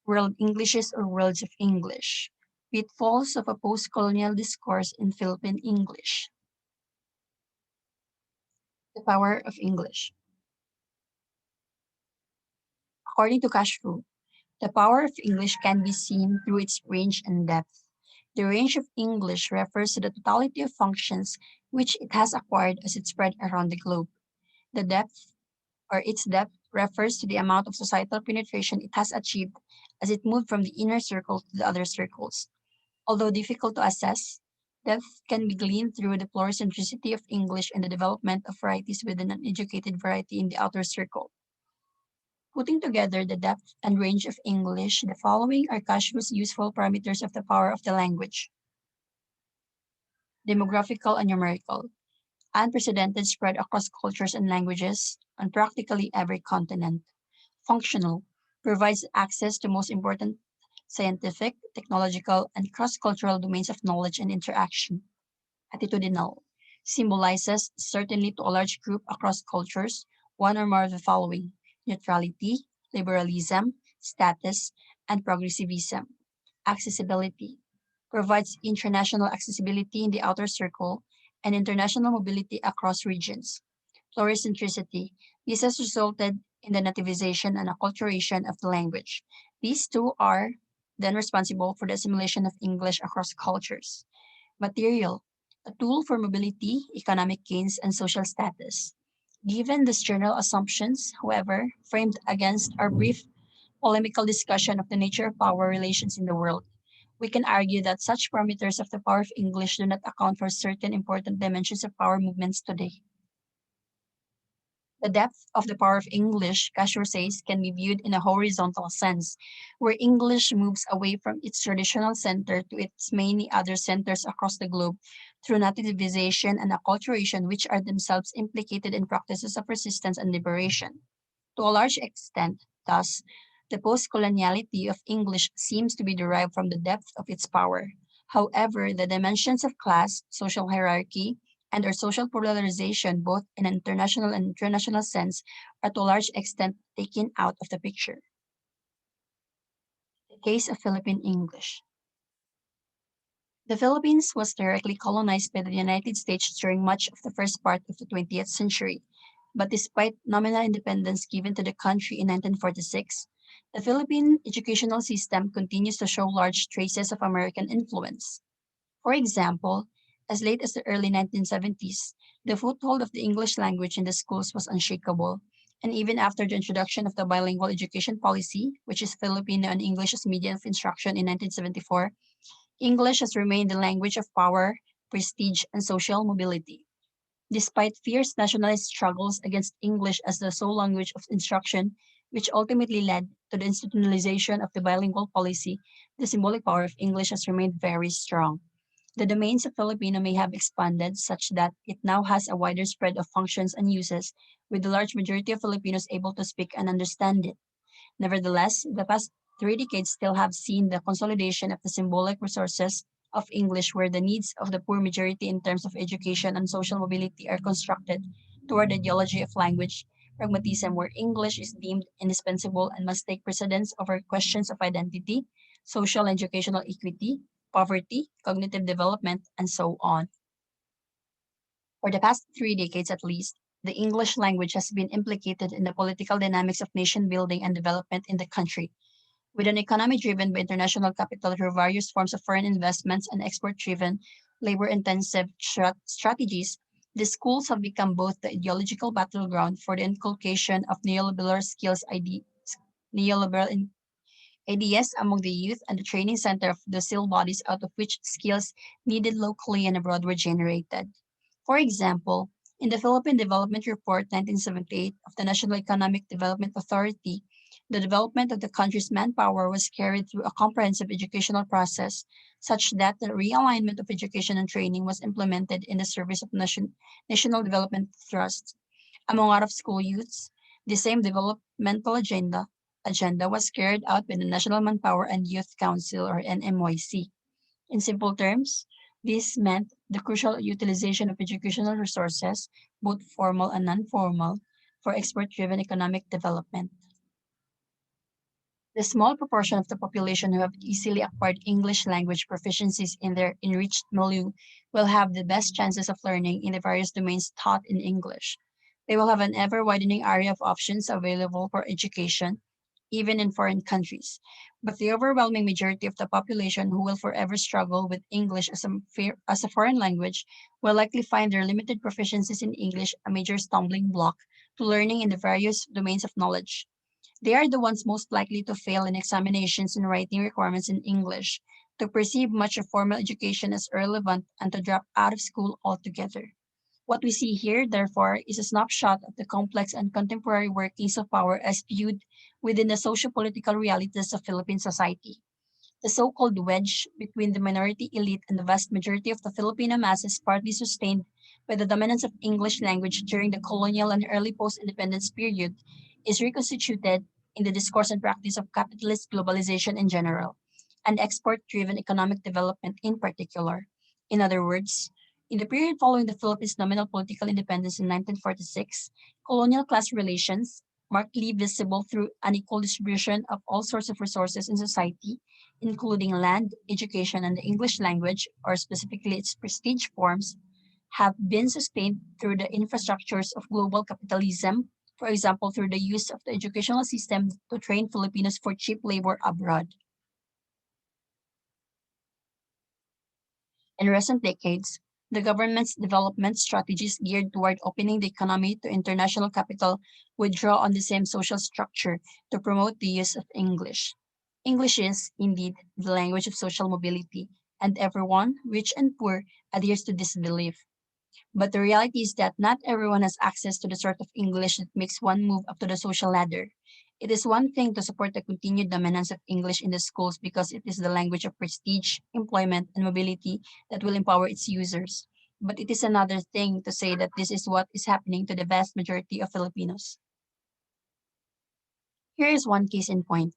World Englishes or Worlds of English, Pitfalls of a Postcolonial Discourse in Philippine English, The Power of English. According to Kashfu, the power of English can be seen through its range and depth. The range of English refers to the totality of functions which it has acquired as it spread around the globe. The depth, or its depth, refers to the amount of societal penetration it has achieved as it moved from the inner circle to the other circles. Although difficult to assess, depth can be gleaned through the pluricentricity of English and the development of varieties within an educated variety in the outer circle. Putting together the depth and range of English, the following are Kashfu's useful parameters of the power of the language: demographical and numerical, unprecedented spread across cultures and languages on practically every continent; functional, provides access to most important scientific, technological, and cross-cultural domains of knowledge and interaction; attitudinal, symbolizes, certainly to a large group across cultures, one or more of the following: neutrality, liberalism, status, and progressivism; accessibility, provides international accessibility in the outer circle and international mobility across regions; pluricentricity, this has resulted in the nativization and acculturation of the language. These two are then responsible for the assimilation of English across cultures. Material, a tool for mobility, economic gains, and social status. Given these general assumptions, however, framed against our brief polemical discussion of the nature of power relations in the world, we can argue that such parameters of the power of English do not account for certain important dimensions of power movements today. The depth of the power of English, Kasher says, can be viewed in a horizontal sense, where English moves away from its traditional center to its many other centers across the globe through nativization and acculturation, which are themselves implicated in practices of resistance and liberation. To a large extent, thus, the post-coloniality of English seems to be derived from the depth of its power. However, the dimensions of class, social hierarchy, and our social polarization, both in an international and international sense, are to a large extent taken out of the picture. The case of Philippine English. The Philippines was directly colonized by the United States during much of the first part of the 20th century, but despite nominal independence given to the country in 1946, the Philippine educational system continues to show large traces of American influence. For example, as late as the early 1970s, the foothold of the English language in the schools was unshakable, and even after the introduction of the bilingual education policy, which is Filipino and English as medium of instruction in 1974, English has remained the language of power, prestige, and social mobility. Despite fierce nationalist struggles against English as the sole language of instruction, which ultimately led to the institutionalization of the bilingual policy, the symbolic power of English has remained very strong. The domains of Filipino may have expanded such that it now has a wider spread of functions and uses, with the large majority of Filipinos able to speak and understand it. Nevertheless, the past 3 decades still have seen the consolidation of the symbolic resources of English, where the needs of the poor majority in terms of education and social mobility are constructed toward the ideology of language pragmatism, where English is deemed indispensable and must take precedence over questions of identity, social and educational equity, poverty, cognitive development, and so on. For the past 3 decades at least, the English language has been implicated in the political dynamics of nation building and development in the country. With an economy driven by international capital through various forms of foreign investments and export driven, labor intensive strategies, the schools have become both the ideological battleground for the inculcation of neoliberal ideas among the youth and the training center of docile bodies out of which skills needed locally and abroad were generated. For example, in the Philippine Development Report 1978 of the National Economic Development Authority, the development of the country's manpower was carried through a comprehensive educational process such that the realignment of education and training was implemented in the service of national development thrusts. Among out-of-school youths, the same developmental agenda was carried out by the National Manpower and Youth Council or NMYC. In simple terms, this meant the crucial utilization of educational resources, both formal and non-formal, for export-driven economic development. The small proportion of the population who have easily acquired English language proficiencies in their enriched milieu will have the best chances of learning in the various domains taught in English. They will have an ever widening area of options available for education, even in foreign countries. But the overwhelming majority of the population who will forever struggle with English as a foreign language will likely find their limited proficiencies in English a major stumbling block to learning in the various domains of knowledge. They are the ones most likely to fail in examinations and writing requirements in English, to perceive much of formal education as irrelevant, and to drop out of school altogether. What we see here, therefore, is a snapshot of the complex and contemporary workings of power as viewed within the socio-political realities of Philippine society. The so-called wedge between the minority elite and the vast majority of the Filipino masses, partly sustained by the dominance of English language during the colonial and early post-independence period, is reconstituted in the discourse and practice of capitalist globalization in general, and export-driven economic development in particular. In other words, in the period following the Philippines' nominal political independence in 1946, colonial class relations, markedly visible through unequal distribution of all sorts of resources in society, including land, education, and the English language, or specifically its prestige forms, have been sustained through the infrastructures of global capitalism, for example, through the use of the educational system to train Filipinos for cheap labor abroad. In recent decades, the government's development strategies geared toward opening the economy to international capital would draw on the same social structure to promote the use of English. English is, indeed, the language of social mobility, and everyone, rich and poor, adheres to this belief. But the reality is that not everyone has access to the sort of English that makes one move up to the social ladder. It is one thing to support the continued dominance of English in the schools because it is the language of prestige, employment, and mobility that will empower its users. But it is another thing to say that this is what is happening to the vast majority of Filipinos. Here is one case in point.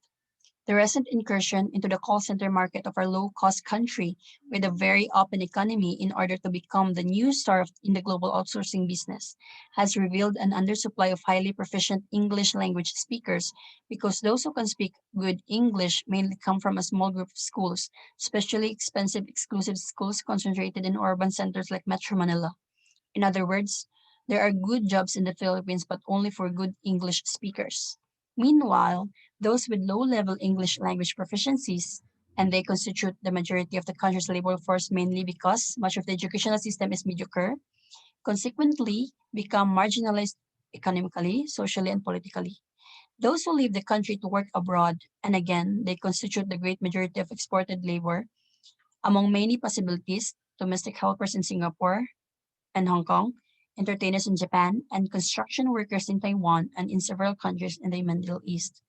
The recent incursion into the call center market of our low cost country with a very open economy in order to become the new star in the global outsourcing business has revealed an undersupply of highly proficient English language speakers because those who can speak good English mainly come from a small group of schools, especially expensive exclusive schools concentrated in urban centers like Metro Manila. In other words, there are good jobs in the Philippines, but only for good English speakers. Meanwhile, those with low level English language proficiencies, and they constitute the majority of the country's labor force mainly because much of the educational system is mediocre, consequently become marginalized economically, socially, and politically. Those who leave the country to work abroad, and again, they constitute the great majority of exported labor, among many possibilities, domestic helpers in Singapore, and Hong Kong, entertainers in Japan, and construction workers in Taiwan and in several countries in the Middle East.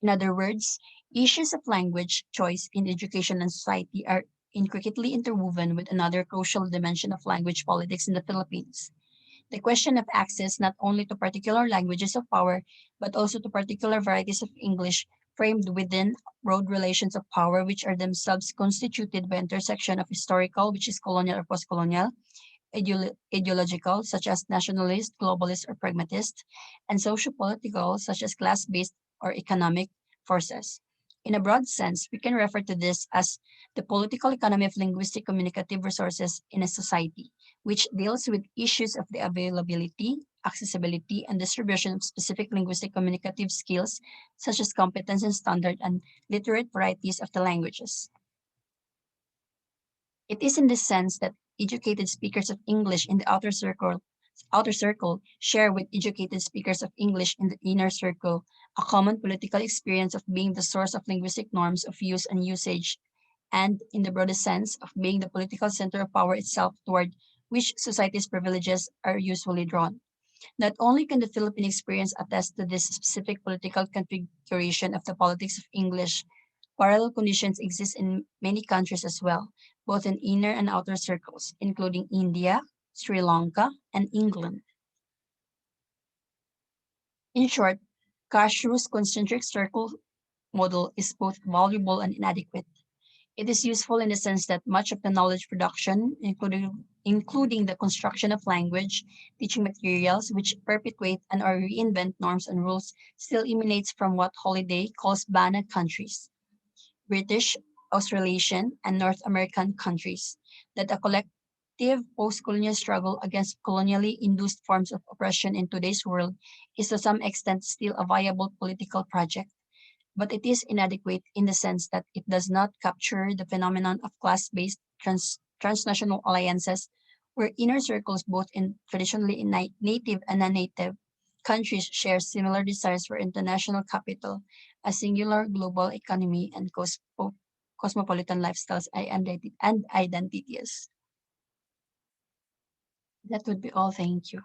In other words, issues of language choice in education and society are intricately interwoven with another crucial dimension of language politics in the Philippines. The question of access not only to particular languages of power, but also to particular varieties of English framed within broad relations of power, which are themselves constituted by intersection of historical, which is colonial or postcolonial, ideological, such as nationalist, globalist, or pragmatist, and sociopolitical, such as class-based or economic forces. In a broad sense, we can refer to this as the political economy of linguistic communicative resources in a society, which deals with issues of the availability, accessibility, and distribution of specific linguistic communicative skills, such as competence in standard and literate varieties of the languages. It is in this sense that educated speakers of English in the outer circle share with educated speakers of English in the inner circle a common political experience of being the source of linguistic norms of use and usage, and, in the broadest sense, of being the political center of power itself toward which society's privileges are usually drawn. Not only can the Philippine experience attest to this specific political configuration of the politics of English, parallel conditions exist in many countries as well, both in inner and outer circles, including India, Sri Lanka, and England. In short, Kashrus' concentric circle model is both valuable and inadequate. It is useful in the sense that much of the knowledge production, including including the construction of language, teaching materials which perpetuate and or reinvent norms and rules, still emanates from what Holiday calls Banna countries, British, Australasian, and North American countries, that a collective post-colonial struggle against colonially induced forms of oppression in today's world is to some extent still a viable political project, but it is inadequate in the sense that it does not capture the phenomenon of class-based transnational alliances where inner circles both in traditionally native and non-native countries share similar desires for international capital, a singular global economy, and cosmopolitan lifestyles and identities. That would be all. Thank you.